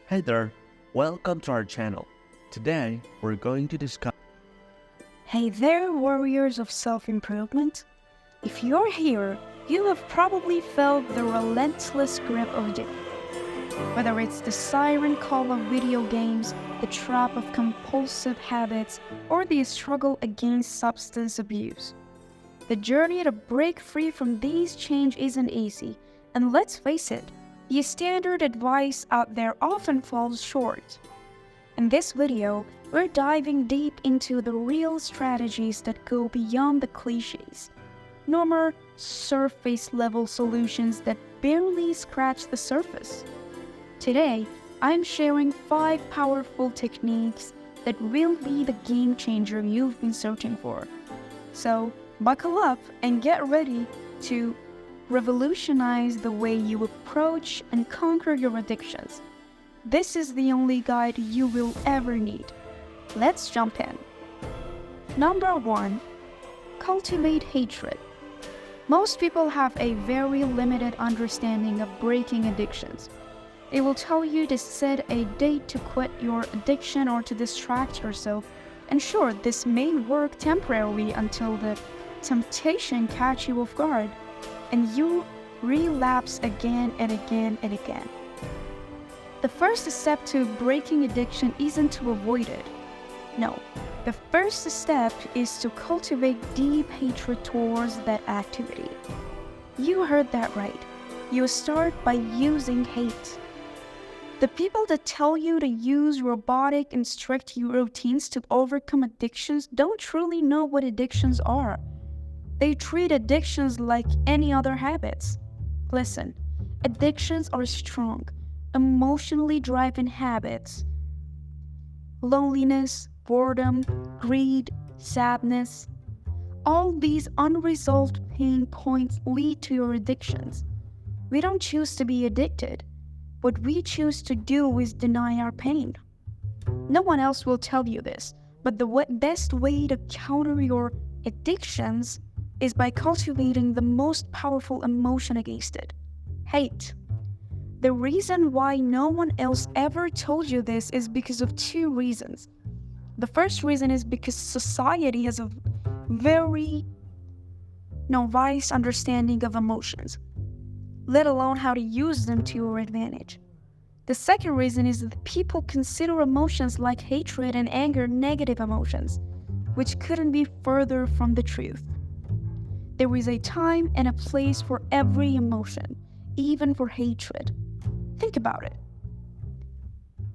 Hey there, welcome to our channel. Today, we're going to discuss. Hey there, warriors of self-improvement. If you're here, you have probably felt the relentless grip of addiction. Whether it's the siren call of video games, the trap of compulsive habits, or the struggle against substance abuse. The journey to break free from these chains isn't easy, and let's face it, the standard advice out there often falls short. In this video, we're diving deep into the real strategies that go beyond the cliches. No more surface-level solutions that barely scratch the surface. Today, I'm sharing 5 powerful techniques that will be the game changer you've been searching for. So, buckle up and get ready to revolutionize the way you approach and conquer your addictions. This is the only guide you will ever need. Let's jump in. Number 1. Cultivate hatred. Most people have a very limited understanding of breaking addictions. They will tell you to set a date to quit your addiction or to distract yourself, and sure, this may work temporarily until the temptation catches you off guard, and you relapse again and again and again. The first step to breaking addiction isn't to avoid it. No, the first step is to cultivate deep hatred towards that activity. You heard that right. You start by using hate. The people that tell you to use robotic and strict routines to overcome addictions don't truly know what addictions are. They treat addictions like any other habits. Listen, addictions are strong, emotionally driven habits. Loneliness, boredom, greed, sadness. All these unresolved pain points lead to your addictions. We don't choose to be addicted. What we choose to do is deny our pain. No one else will tell you this, but the best way to counter your addictions is by cultivating the most powerful emotion against it: hate. The reason why no one else ever told you this is because of 2 reasons. The first reason is because society has a very novice understanding of emotions, let alone how to use them to your advantage. The second reason is that people consider emotions like hatred and anger negative emotions, which couldn't be further from the truth. There is a time and a place for every emotion, even for hatred. Think about it.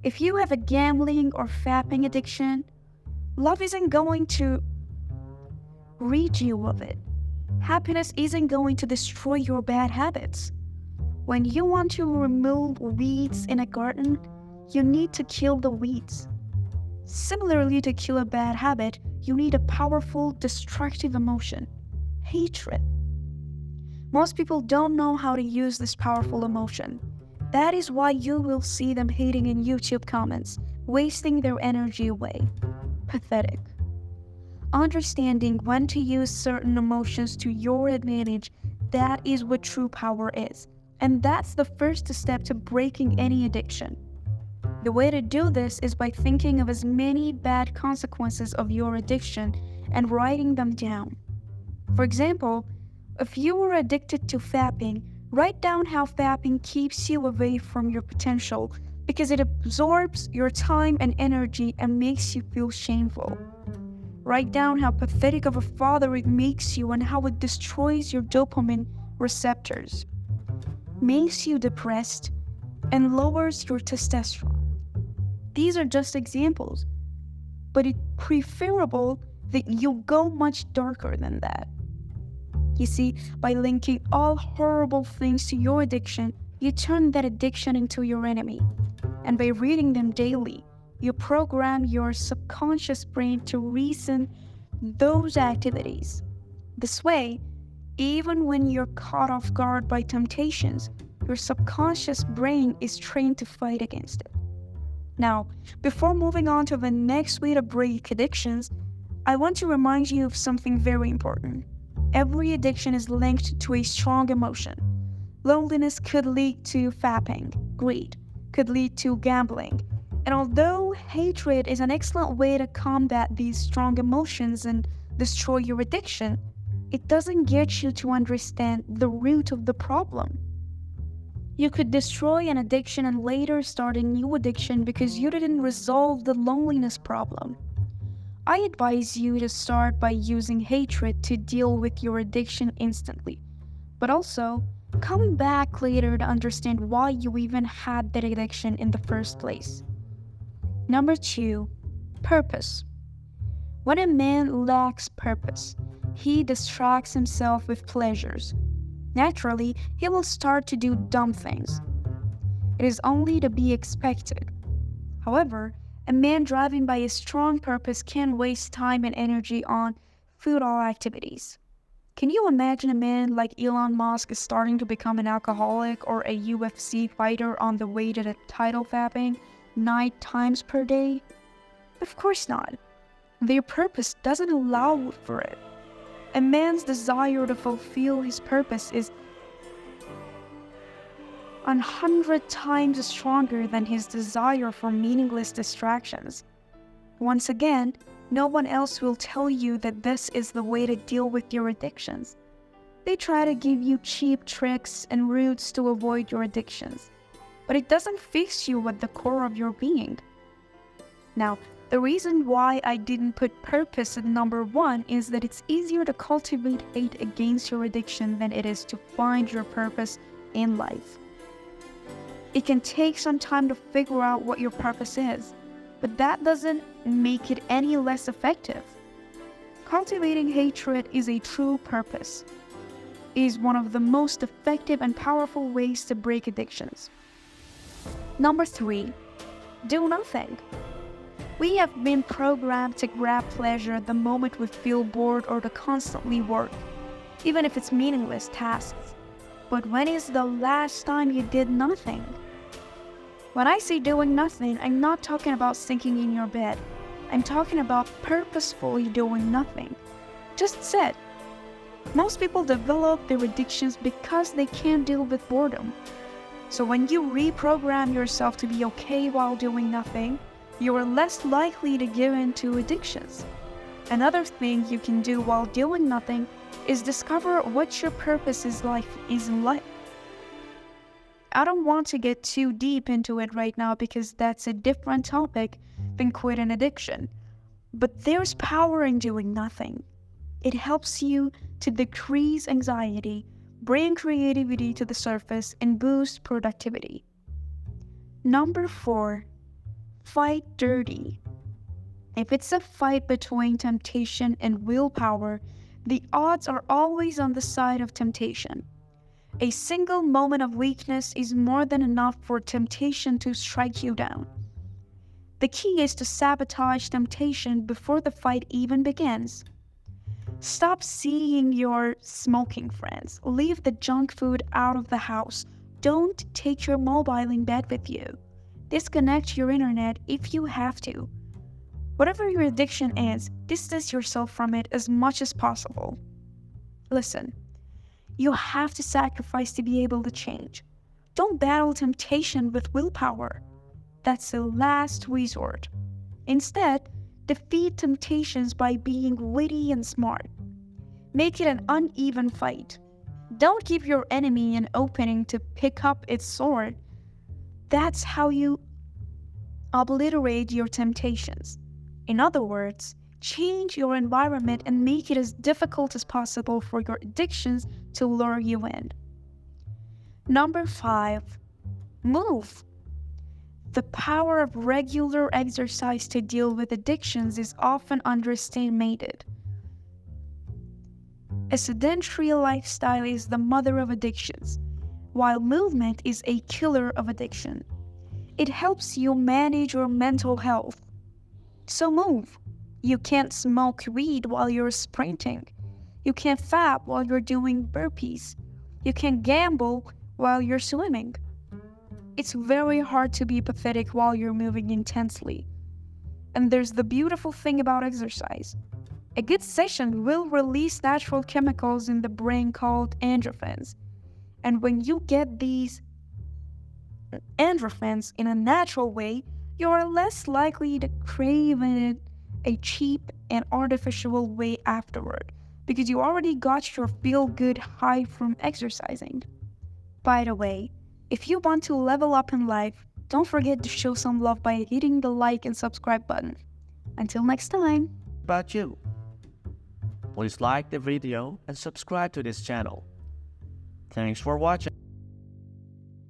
If you have a gambling or fapping addiction, love isn't going to rid you of it. Happiness isn't going to destroy your bad habits. When you want to remove weeds in a garden, you need to kill the weeds. Similarly, to kill a bad habit, you need a powerful, destructive emotion: hatred. Most people don't know how to use this powerful emotion. That is why you will see them hating in YouTube comments, wasting their energy away. Pathetic. Understanding when to use certain emotions to your advantage, that is what true power is. And that's the first step to breaking any addiction. The way to do this is by thinking of as many bad consequences of your addiction and writing them down. For example, if you were addicted to fapping, write down how fapping keeps you away from your potential because it absorbs your time and energy and makes you feel shameful. Write down how pathetic of a father it makes you and how it destroys your dopamine receptors, makes you depressed, and lowers your testosterone. These are just examples, but it's preferable that you go much darker than that. You see, by linking all horrible things to your addiction, you turn that addiction into your enemy. And by reading them daily, you program your subconscious brain to reason those activities. This way, even when you're caught off guard by temptations, your subconscious brain is trained to fight against it. Now, before moving on to the next way to break addictions, I want to remind you of something very important. Every addiction is linked to a strong emotion. Loneliness could lead to fapping, greed. could lead to gambling. And although hatred is an excellent way to combat these strong emotions and destroy your addiction, it doesn't get you to understand the root of the problem. You could destroy an addiction and later start a new addiction because you didn't resolve the loneliness problem. I advise you to start by using hatred to deal with your addiction instantly, but also come back later to understand why you even had that addiction in the first place. Number 2, purpose. When a man lacks purpose, he distracts himself with pleasures. Naturally, he will start to do dumb things. It is only to be expected. However, a man driven by a strong purpose can waste time and energy on futile activities. Can you imagine a man like Elon Musk starting to become an alcoholic or a UFC fighter on the way to the title fapping 9 times per day? Of course not. Their purpose doesn't allow for it. A man's desire to fulfill his purpose is 100 times stronger than his desire for meaningless distractions. Once again, no one else will tell you that this is the way to deal with your addictions. They try to give you cheap tricks and routes to avoid your addictions, but it doesn't fix you at the core of your being. Now, the reason why I didn't put purpose at number 1 is that it's easier to cultivate hate against your addiction than it is to find your purpose in life. It can take some time to figure out what your purpose is, but that doesn't make it any less effective. Cultivating hatred is a true purpose. It is one of the most effective and powerful ways to break addictions. Number 3, do nothing. We have been programmed to grab pleasure the moment we feel bored or to constantly work, even if it's meaningless tasks. But when is the last time you did nothing? When I say doing nothing, I'm not talking about sinking in your bed. I'm talking about purposefully doing nothing. Just sit. Most people develop their addictions because they can't deal with boredom. So when you reprogram yourself to be okay while doing nothing, you are less likely to give in to addictions. Another thing you can do while doing nothing is discover what your purpose is in life. I don't want to get too deep into it right now because that's a different topic than quit an addiction. But there's power in doing nothing. It helps you to decrease anxiety, bring creativity to the surface, and boost productivity. Number 4, fight dirty. If it's a fight between temptation and willpower, the odds are always on the side of temptation. A single moment of weakness is more than enough for temptation to strike you down. The key is to sabotage temptation before the fight even begins. Stop seeing your smoking friends. Leave the junk food out of the house. Don't take your mobile in bed with you. Disconnect your internet if you have to. Whatever your addiction is, distance yourself from it as much as possible. Listen, you have to sacrifice to be able to change. Don't battle temptation with willpower. That's a last resort. Instead, defeat temptations by being witty and smart. Make it an uneven fight. Don't give your enemy an opening to pick up its sword. That's how you obliterate your temptations. In other words, change your environment and make it as difficult as possible for your addictions to lure you in. Number 5, move. The power of regular exercise to deal with addictions is often underestimated. A sedentary lifestyle is the mother of addictions, while movement is a killer of addiction. It helps you manage your mental health. So move. You can't smoke weed while you're sprinting. You can't fap while you're doing burpees. You can't gamble while you're swimming. It's very hard to be pathetic while you're moving intensely. And there's the beautiful thing about exercise. A good session will release natural chemicals in the brain called endorphins. And when you get these endorphins in a natural way, you are less likely to crave it a cheap and artificial way afterward because you already got your feel good high from exercising. By the way, if you want to level up in life, don't forget to show some love by hitting the like and subscribe button. Until next time. About you. Please like the video and subscribe to this channel. Thanks for watching.